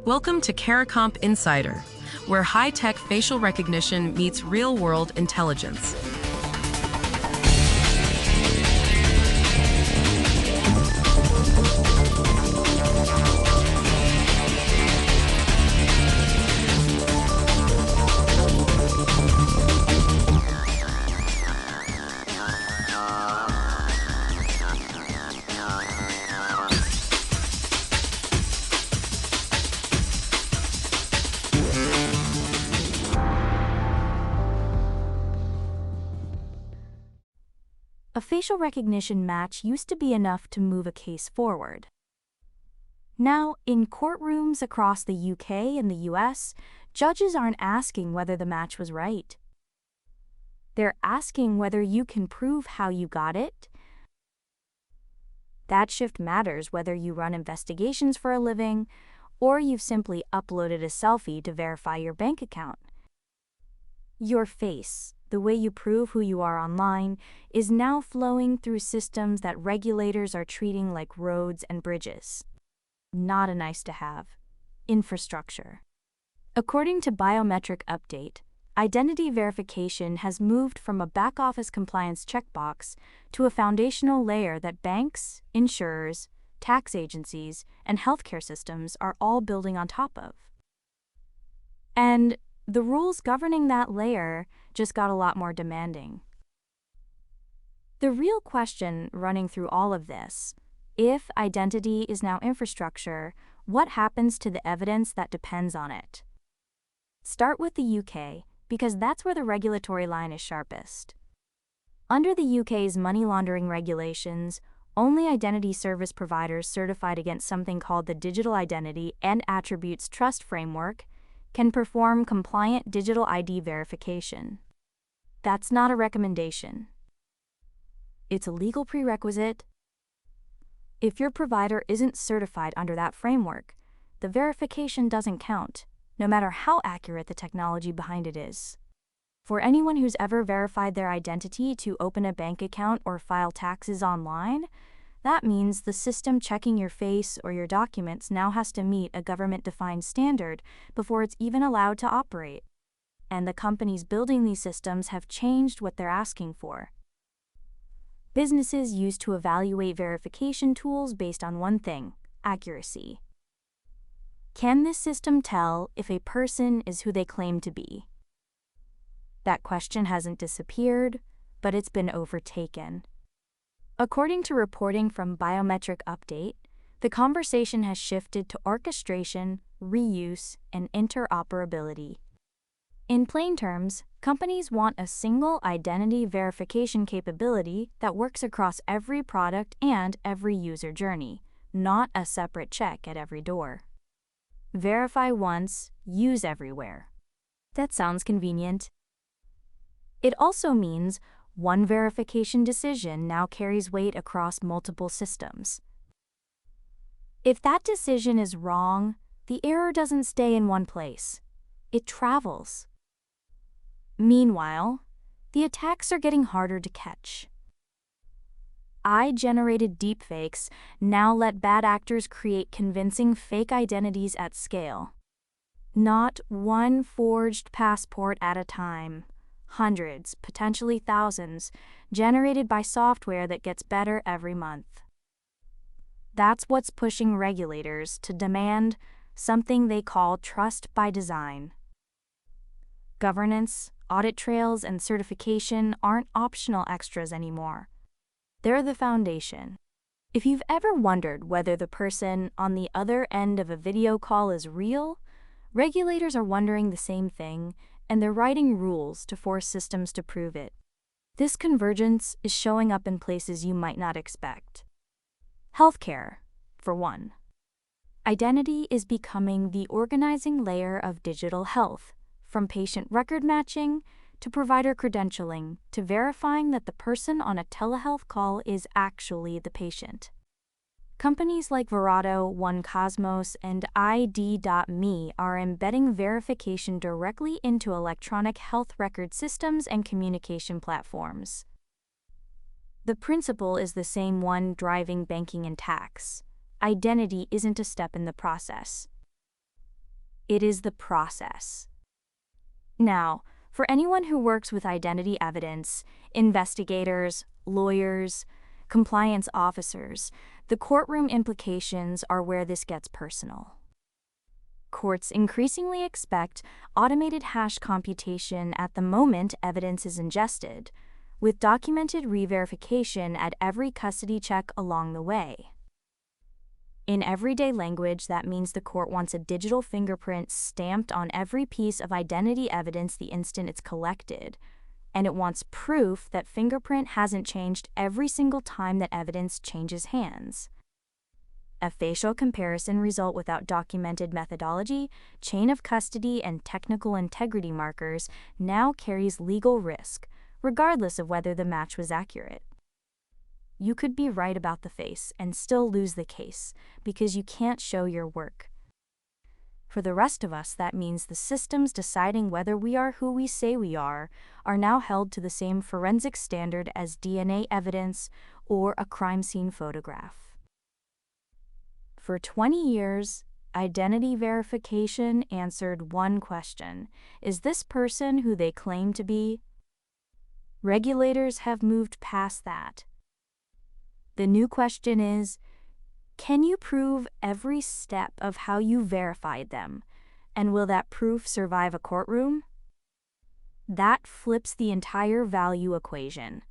Welcome to CARICOMP Insider, where high-tech facial recognition meets real-world intelligence. A facial recognition match used to be enough to move a case forward. Now, in courtrooms across the UK and the US, judges aren't asking whether the match was right. They're asking whether you can prove how you got it. That shift matters whether you run investigations for a living or you've simply uploaded a selfie to verify your bank account. Your face, the way you prove who you are online, is now flowing through systems that regulators are treating like roads and bridges. Not a nice-to-have. Infrastructure. According to Biometric Update, identity verification has moved from a back-office compliance checkbox to a foundational layer that banks, insurers, tax agencies, and healthcare systems are all building on top of. And the rules governing that layer just got a lot more demanding. The real question running through all of this, if identity is now infrastructure, what happens to the evidence that depends on it? Start with the UK, because that's where the regulatory line is sharpest. Under the UK's money laundering regulations, only identity service providers certified against something called the Digital Identity and Attributes Trust Framework can perform compliant digital ID verification. That's not a recommendation. It's a legal prerequisite. If your provider isn't certified under that framework, the verification doesn't count, no matter how accurate the technology behind it is. For anyone who's ever verified their identity to open a bank account or file taxes online, that means the system checking your face or your documents now has to meet a government-defined standard before it's even allowed to operate. And the companies building these systems have changed what they're asking for. Businesses used to evaluate verification tools based on one thing: accuracy. Can this system tell if a person is who they claim to be? That question hasn't disappeared, but it's been overtaken. According to reporting from Biometric Update, the conversation has shifted to orchestration, reuse, and interoperability. In plain terms, companies want a single identity verification capability that works across every product and every user journey, not a separate check at every door. Verify once, use everywhere. That sounds convenient. It also means one verification decision now carries weight across multiple systems. If that decision is wrong, the error doesn't stay in one place. It travels. Meanwhile, the attacks are getting harder to catch. AI-generated deepfakes now let bad actors create convincing fake identities at scale. Not one forged passport at a time. Hundreds, potentially thousands, generated by software that gets better every month. That's what's pushing regulators to demand something they call trust by design. Governance, audit trails, and certification aren't optional extras anymore. They're the foundation. If you've ever wondered whether the person on the other end of a video call is real, regulators are wondering the same thing, and they're writing rules to force systems to prove it. This convergence is showing up in places you might not expect. Healthcare, for one. Identity is becoming the organizing layer of digital health, from patient record matching to provider credentialing to verifying that the person on a telehealth call is actually the patient. Companies like Verato, OneCosmos, and ID.me are embedding verification directly into electronic health record systems and communication platforms. The principle is the same one driving banking and tax. Identity isn't a step in the process. It is the process. Now, for anyone who works with identity evidence, investigators, lawyers, compliance officers, the courtroom implications are where this gets personal. Courts increasingly expect automated hash computation at the moment evidence is ingested, with documented re-verification at every custody check along the way. In everyday language, that means the court wants a digital fingerprint stamped on every piece of identity evidence the instant it's collected, and it wants proof that fingerprint hasn't changed every single time that evidence changes hands. A facial comparison result without documented methodology, chain of custody, and technical integrity markers now carries legal risk, regardless of whether the match was accurate. You could be right about the face and still lose the case because you can't show your work. For the rest of us, that means the systems deciding whether we are who we say we are now held to the same forensic standard as DNA evidence or a crime scene photograph. For 20 years, identity verification answered one question: is this person who they claim to be? Regulators have moved past that. The new question is, can you prove every step of how you verified them, and will that proof survive a courtroom? That flips the entire value equation.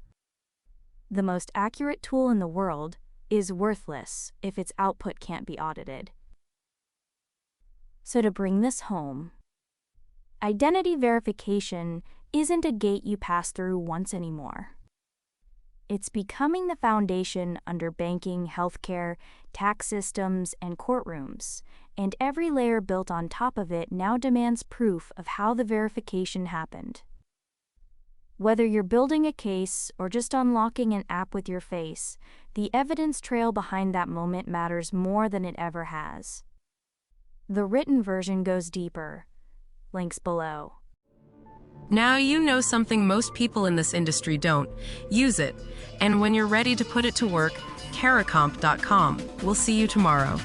The most accurate tool in the world is worthless if its output can't be audited. So to bring this home, identity verification isn't a gate you pass through once anymore. It's becoming the foundation under banking, healthcare, tax systems, and courtrooms, and every layer built on top of it now demands proof of how the verification happened. Whether you're building a case or just unlocking an app with your face, the evidence trail behind that moment matters more than it ever has. The written version goes deeper. Links below. Now you know something most people in this industry don't. Use it. And when you're ready to put it to work, caracomp.com. We'll see you tomorrow.